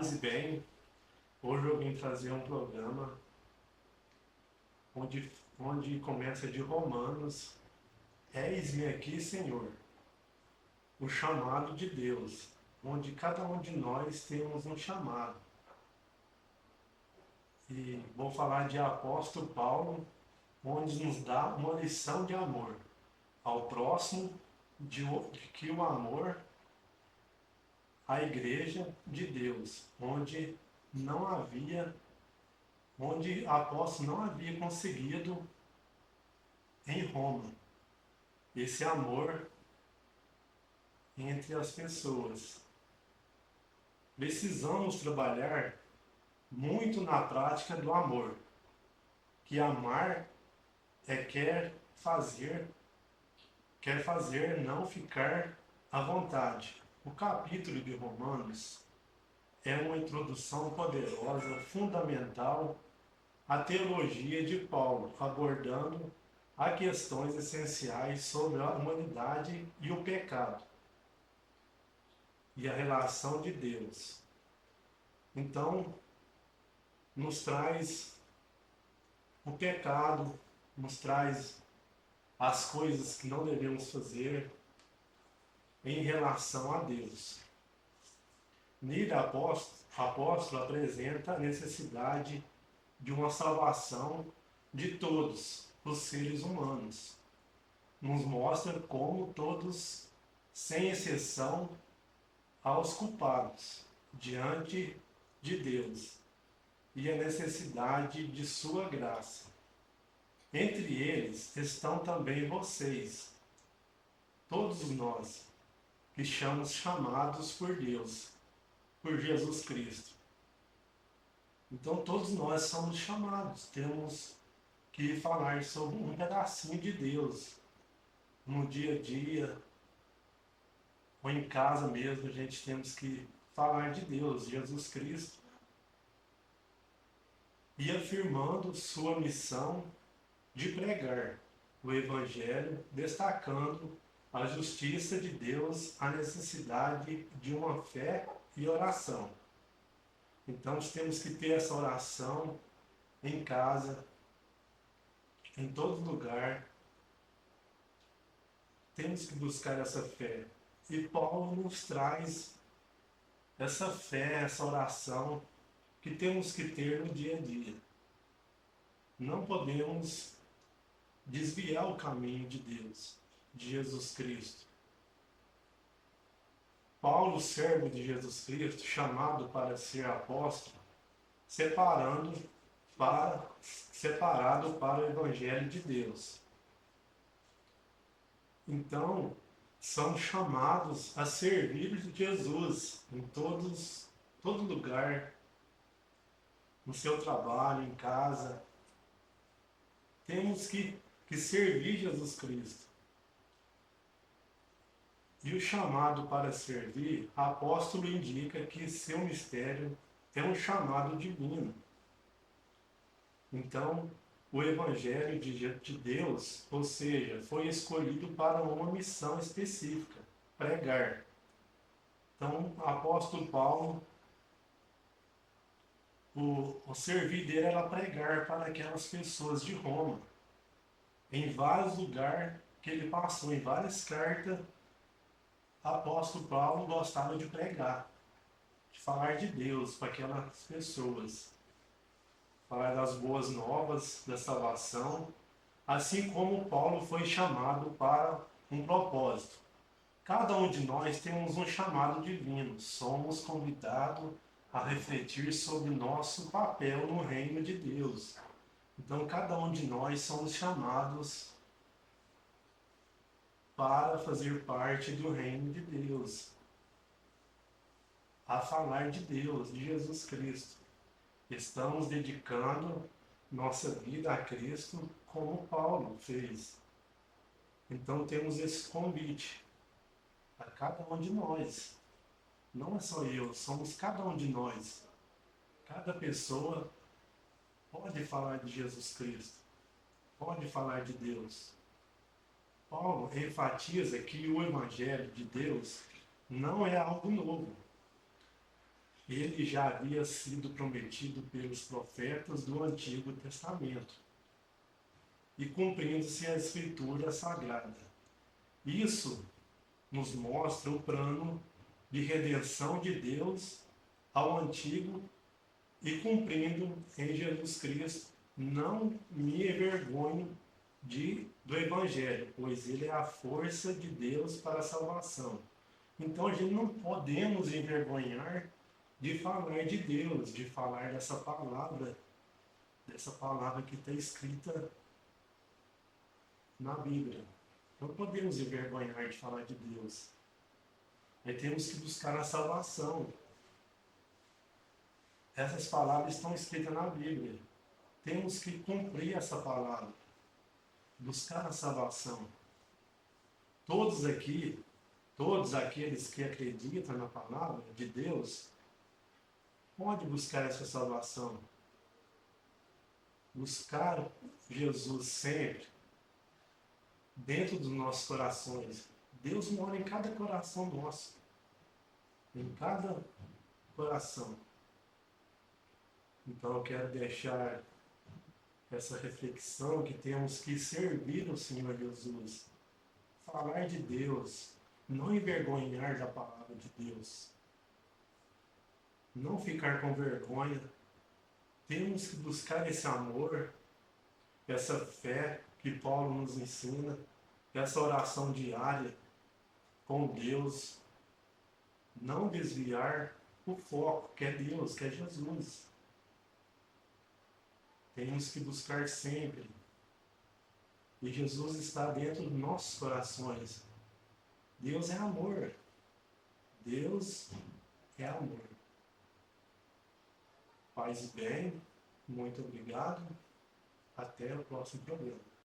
Paz e bem, hoje eu vim trazer um programa onde começa de Romanos, eis-me aqui, Senhor, o chamado de Deus, onde cada um de nós temos um chamado. E vou falar de apóstolo Paulo, onde nos dá uma lição de amor ao próximo, de que o amor à igreja de Deus, onde apóstolo não havia conseguido em Roma esse amor entre as pessoas. Precisamos trabalhar muito na prática do amor, que amar é quer fazer não ficar à vontade. O capítulo de Romanos é uma introdução poderosa, fundamental à teologia de Paulo, abordando as questões essenciais sobre a humanidade e o pecado e a relação de Deus. Então, nos traz o pecado, nos traz as coisas que não devemos fazer em relação a Deus. Nele, apóstolo apresenta a necessidade de uma salvação de todos os seres humanos. Nos mostra como todos, sem exceção, aos culpados diante de Deus e a necessidade de sua graça. Entre eles estão também vocês, todos nós, que somos chamados por Deus, por Jesus Cristo. Então todos nós somos chamados, temos que falar sobre um pedacinho de Deus no dia a dia, ou em casa mesmo, a gente temos que falar de Deus, Jesus Cristo, e afirmando sua missão de pregar o Evangelho, destacando a justiça de Deus, a necessidade de uma fé e oração. Então temos que ter essa oração em casa, em todo lugar. Temos que buscar essa fé. E Paulo nos traz essa fé, essa oração que temos que ter no dia a dia. Não podemos desviar o caminho de Deus, de Jesus Cristo. Paulo, servo de Jesus Cristo, chamado para ser apóstolo, separado para o Evangelho de Deus. Então, são chamados a servir Jesus em todo lugar, no seu trabalho, em casa. Temos que servir Jesus Cristo. E o chamado para servir, apóstolo indica que seu mistério é um chamado divino. Então, o Evangelho de Deus, ou seja, foi escolhido para uma missão específica, pregar. Então, o apóstolo Paulo, o servir dele era pregar para aquelas pessoas de Roma. Em vários lugares que ele passou, em várias cartas, o apóstolo Paulo gostava de pregar, de falar de Deus para aquelas pessoas. Falar das boas novas, da salvação, assim como Paulo foi chamado para um propósito. Cada um de nós temos um chamado divino, somos convidados a refletir sobre nosso papel no reino de Deus. Então, cada um de nós somos chamados para fazer parte do reino de Deus, a falar de Deus, de Jesus Cristo. Estamos dedicando nossa vida a Cristo como Paulo fez. Então temos esse convite a cada um de nós. Não é só eu, somos cada um de nós. Cada pessoa pode falar de Jesus Cristo, pode falar de Deus. Paulo enfatiza que o Evangelho de Deus não é algo novo. ele já havia sido prometido pelos profetas do Antigo Testamento e cumprindo-se a Escritura Sagrada. Isso nos mostra o plano de redenção de Deus ao Antigo e cumprindo em Jesus Cristo. Não me envergonho do Evangelho, pois ele é a força de Deus para a salvação. Então a gente não podemos envergonhar de falar de Deus, de falar dessa palavra que está escrita na Bíblia. Não podemos envergonhar de falar de Deus. Aí temos que buscar a salvação. Essas palavras estão escritas na Bíblia. Temos que cumprir essa palavra. Buscar a salvação. Todos aqui, todos aqueles que acreditam na palavra de Deus, podem buscar essa salvação. Buscar Jesus sempre dentro dos nossos corações. Deus mora em cada coração nosso. Em cada coração. Então eu quero deixar essa reflexão que temos que servir o Senhor Jesus. Falar de Deus. Não envergonhar da palavra de Deus. Não ficar com vergonha. Temos que buscar esse amor, essa fé que Paulo nos ensina, essa oração diária com Deus. Não desviar o foco, que é Deus, que é Jesus. Temos que buscar sempre. E Jesus está dentro dos nossos corações. Deus é amor. Deus é amor. Paz e bem, muito obrigado. Até o próximo programa.